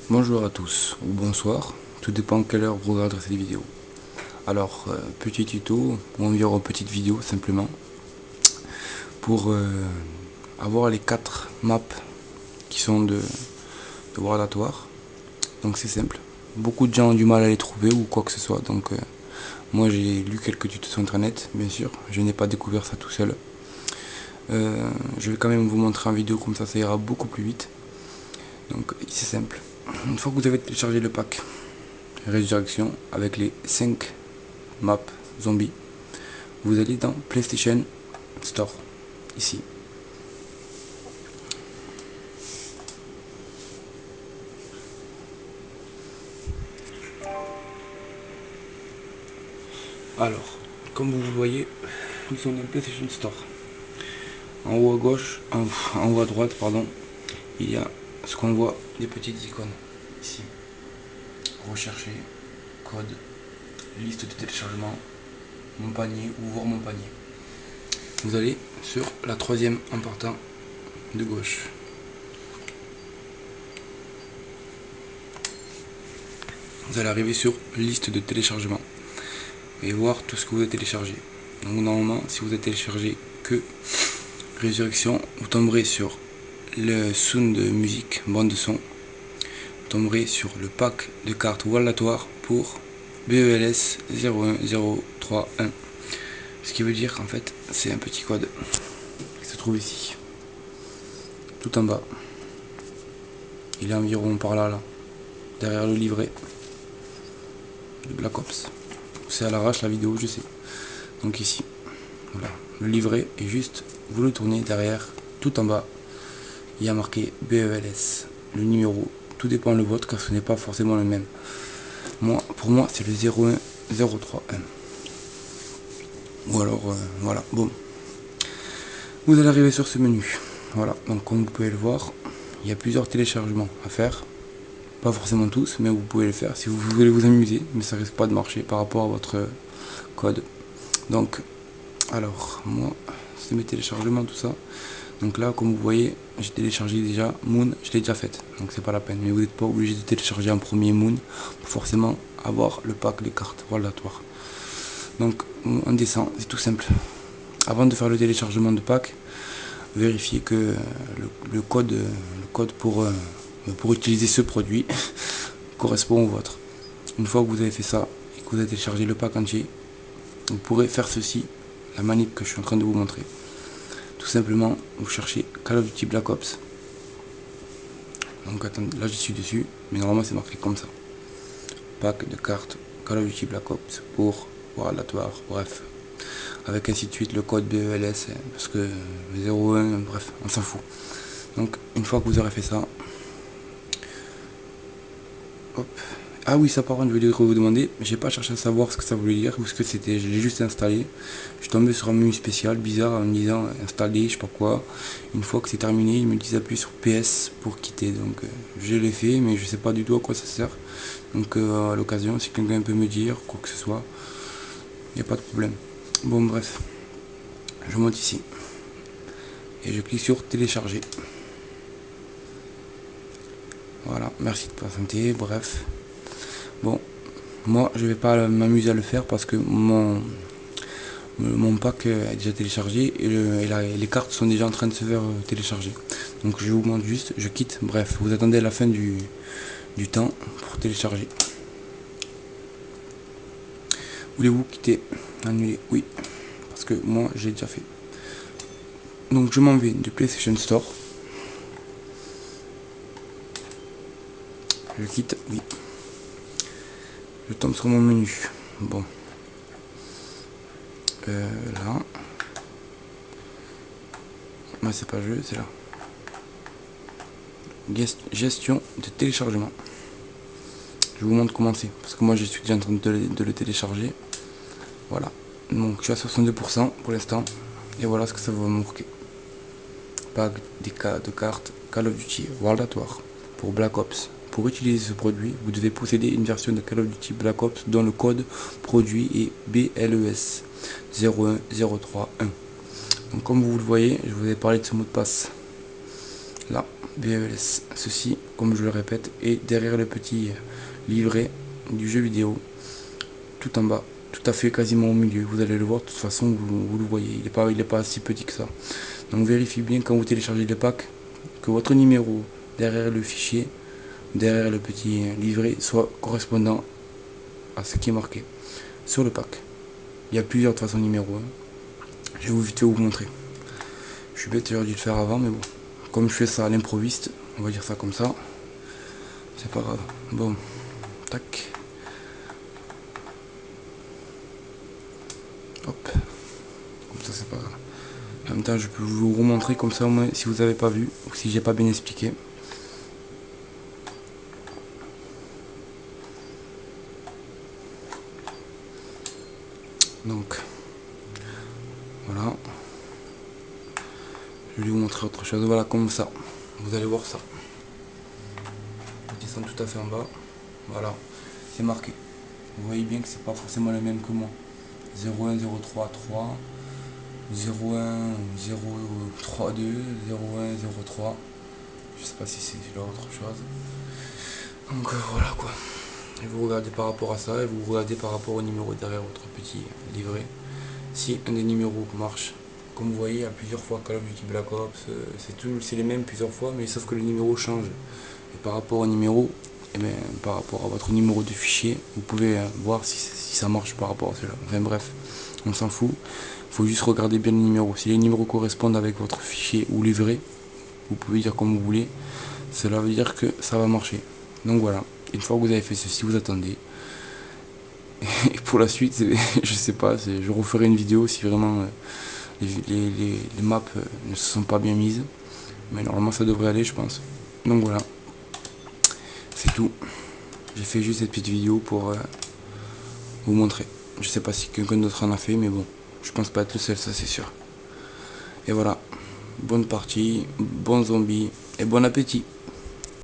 Bonjour à tous, ou bonsoir, tout dépend quelle heure vous regardez cette vidéo. Alors, petit tuto, ou environ petite vidéo simplement, pour avoir les 4 maps qui sont de World at War. Donc c'est simple, beaucoup de gens ont du mal à les trouver ou quoi que ce soit, donc moi j'ai lu quelques tutos sur internet, bien sûr, je n'ai pas découvert ça tout seul. Je vais quand même vous montrer en vidéo, comme ça ira beaucoup plus vite. Donc c'est simple, une fois que vous avez téléchargé le pack Résurrection avec les 5 maps zombies, vous allez dans PlayStation Store, ici. Alors, comme vous le voyez, nous sommes dans PlayStation Store. En haut à gauche, en haut à droite, pardon, il y a ce qu'on voit, des petites icônes, ici. Rechercher, code, liste de téléchargement, mon panier ou voir mon panier. Vous allez sur la troisième en partant de gauche. Vous allez arriver sur liste de téléchargement et voir tout ce que vous avez téléchargé. Donc normalement, si vous avez téléchargé que Résurrection, vous tomberez sur le sound de musique, bande de son. Vous tomberez sur le pack de cartes Wallatoire pour BELS 01031. Ce qui veut dire qu'en fait, c'est un petit code qui se trouve ici, tout en bas. Il est environ par là, derrière le livret de Black Ops. C'est à l'arrache la vidéo, je sais. Donc ici, voilà, le livret est juste, vous le tournez derrière, tout en bas, il y a marqué BELS, le numéro, tout dépend le vôtre car ce n'est pas forcément le même. Pour moi c'est le 01031. Ou alors, voilà, bon. Vous allez arriver sur ce menu. Voilà, donc comme vous pouvez le voir, il y a plusieurs téléchargements à faire. Pas forcément tous, mais vous pouvez le faire si vous voulez vous amuser, mais ça risque pas de marcher par rapport à votre code. Donc, alors, moi, c'est mes téléchargements, tout ça. Donc là, comme vous voyez, j'ai téléchargé déjà Moon, je l'ai déjà faite, donc c'est pas la peine. Mais vous n'êtes pas obligé de télécharger en premier Moon pour forcément avoir le pack des cartes Wallatoire. Donc on descend, c'est tout simple. Avant de faire le téléchargement de pack, vérifiez que le code pour utiliser ce produit correspond au vôtre. Une fois que vous avez fait ça et que vous avez téléchargé le pack entier, vous pourrez faire ceci, la manip que je suis en train de vous montrer. Tout simplement, vous cherchez Call of Duty Black Ops. Donc attendez, là je suis dessus, mais normalement c'est marqué comme ça. Pack de cartes Call of Duty Black Ops pour Wallatoire, bref. Avec ainsi de suite le code BELS, parce que 01, bref, on s'en fout. Donc une fois que vous aurez fait ça, hop. Ah oui, ça par contre, je voulais vous demander, j'ai pas cherché à savoir ce que ça voulait dire ou ce que c'était, je l'ai juste installé. Je suis tombé sur un menu spécial bizarre en me disant installer, je sais pas quoi. Une fois que c'est terminé, il me dit appuyer sur PS pour quitter. Donc je l'ai fait, mais je sais pas du tout à quoi ça sert. Donc à l'occasion, si quelqu'un peut me dire quoi que ce soit, il n'y a pas de problème. Bon, bref, je monte ici et je clique sur télécharger. Voilà, merci de patienter, bref. Bon, moi je vais pas m'amuser à le faire parce que mon pack est déjà téléchargé et les cartes sont déjà en train de se faire télécharger. Donc je vous montre juste, je quitte, bref, vous attendez la fin du temps pour télécharger. Voulez-vous quitter? Annuler? Oui, parce que moi j'ai déjà fait. Donc je m'en vais du PlayStation Store. Je quitte, oui. Je tombe sur mon menu. Bon. Là. Ouais, c'est pas jeu, c'est là. Gestion de téléchargement. Je vous montre comment c'est. Parce que moi je suis déjà en train de le télécharger. Voilà. Donc je suis à 62% pour l'instant. Et voilà ce que ça va me marquer. Pack de cartes Call of Duty World at War pour Black Ops. Pour utiliser ce produit, vous devez posséder une version de Call of Duty Black Ops dont le code produit est BLES 01031. Donc comme vous le voyez, je vous ai parlé de ce mot de passe là, VLS, ceci, comme je le répète, et derrière le petit livret du jeu vidéo, tout en bas, tout à fait quasiment au milieu. Vous allez le voir, de toute façon, vous le voyez, il est pas si petit que ça. Donc vérifiez bien quand vous téléchargez le pack que votre numéro derrière le fichier, derrière le petit livret, soit correspondant à ce qui est marqué sur le pack. Il y a plusieurs de toute façon numéros. Je vais vite vous montrer. Je suis bête, j'aurais dû le faire avant, mais bon. Comme je fais ça à l'improviste, on va dire ça comme ça. C'est pas grave. Bon, tac. Hop. Comme ça, c'est pas grave. En même temps, je peux vous remontrer comme ça, au moins, si vous n'avez pas vu, ou si j'ai pas bien expliqué. Donc, voilà. Je vais vous montrer autre chose. Voilà, comme ça. Vous allez voir ça. Je descends tout à fait en bas. Voilà, c'est marqué. Vous voyez bien que c'est pas forcément le même que moi. 01 03 3 01 032 01 03. Je sais pas si c'est là autre chose. Donc voilà quoi. Et vous regardez par rapport à ça et vous regardez par rapport au numéro derrière votre petit livret. Si un des numéros marche, comme vous voyez, à plusieurs fois Call of Duty Black Ops, c'est les mêmes plusieurs fois, mais sauf que le numéro change. Et par rapport au numéro, et bien, par rapport à votre numéro de fichier, vous pouvez voir si ça marche par rapport à cela. Enfin bref, on s'en fout. Il faut juste regarder bien le numéro. Si les numéros correspondent avec votre fichier ou livret, vous pouvez dire comme vous voulez. Cela veut dire que ça va marcher. Donc voilà, une fois que vous avez fait ceci, vous attendez. Et pour la suite, je sais pas, je referai une vidéo si vraiment les maps ne se sont pas bien mises. Mais normalement ça devrait aller, je pense. Donc voilà, c'est tout. J'ai fait juste cette petite vidéo pour vous montrer. Je sais pas si quelqu'un d'autre en a fait, mais bon, je pense pas être le seul, ça c'est sûr. Et voilà, bonne partie, bon zombie et bon appétit.